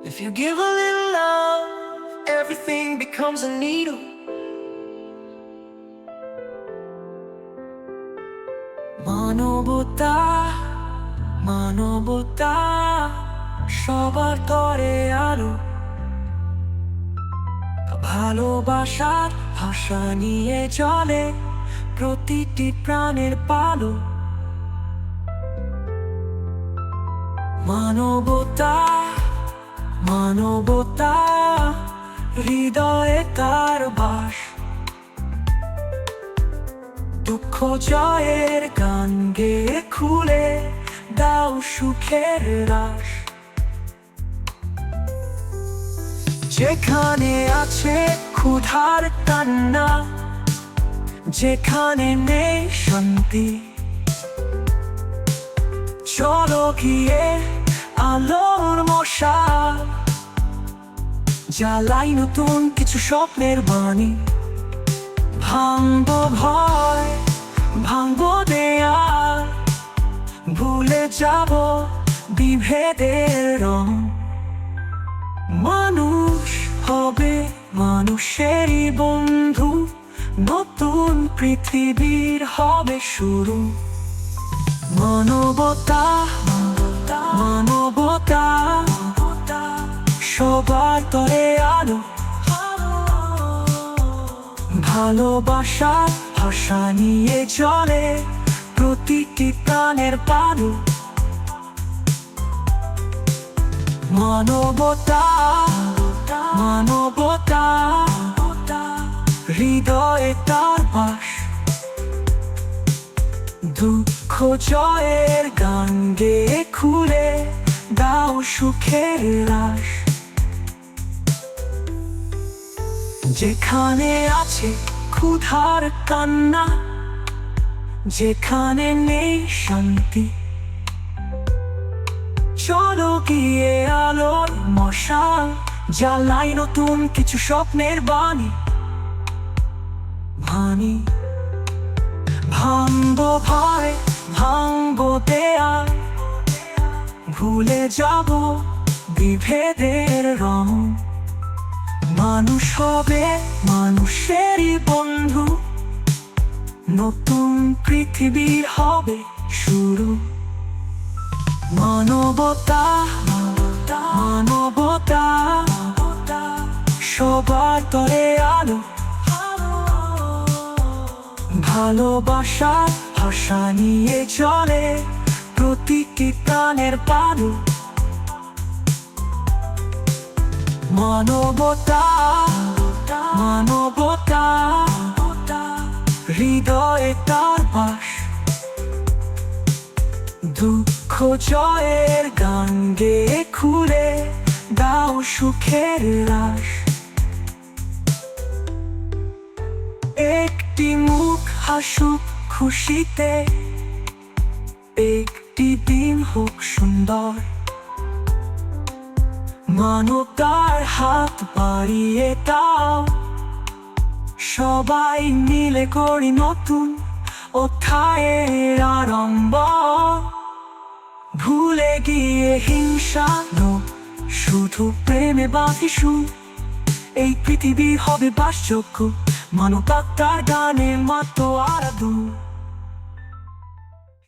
If you give a little love, everything becomes a needle. মানবতা মানবতা সবার তরে আলো, ভালোবাসার ভাষা নিয়ে চলে প্রতিটি প্রাণের পালো। মানবতা মানবতা হৃদয়ে তার বাস, দুঃখ জয়ের গান গেয়ে খুলে দাও সুখের রাস। যেখানে আছে ক্ষুধার কান্না, যেখানে নেই শান্তি, চলো গিয়ে আলোর মশাল জ্বালাই নতুন কিছু স্বপ্নের বাণী। ভাঙবো ভয়, ভাঙবো দেয়াল, ভুলে যাব বিভেদের রং। মানুষ হবে মানুষেরই বন্ধু, নতুন পৃথিবীর হবে শুরু। মানবতা মানবতা সবার তরে আলো, ভালোবাসার ভাষা নিয়ে চলে প্রতিটি প্রাণের পালো। মানবতা মানবতা হৃদয়ে তার বাস, দুঃখ জয়ের গান গেয়ে খুলে দাও সুখের রাস। যেখানে আছে ক্ষুধার কান্না, যেখানে নেই শান্তি, চলো গিয়ে আলোর মশাল জ্বালাই নতুন কিছু স্বপ্নের বাণী। ভাঙবো ভয়, ভাঙবো দেয়াল, ভুলে যাব বিভেদের রং। মানুষ হবে মানুষেরই বন্ধু, নতুন পৃথিবীর হবে শুরু। মানবতা মানবতা সবার তরে আলো, ভালোবাসার ভাষা নিয়ে চলে প্রতিটি প্রাণের পালো। মানবতা মানবতা হৃদয়ে তার বাস, দুঃখ জয়ের গান গেয়ে খুলে দাও সুখের রাস। একটি মুখ হাসুক খুশিতে, একটি দিন হোক সুন্দর, মানবতার হাত বাড়িয়ে দাও, সবাই মিলে করি নতুন অধ্যায়ের আরম্ভ। ভুলে গিয়ে হিংসা নয়, শুধু প্রেমে বাঁধি সুর। এই পৃথিবী হবে বাসযোগ্য, মানবতার গানের মতো আরাধু।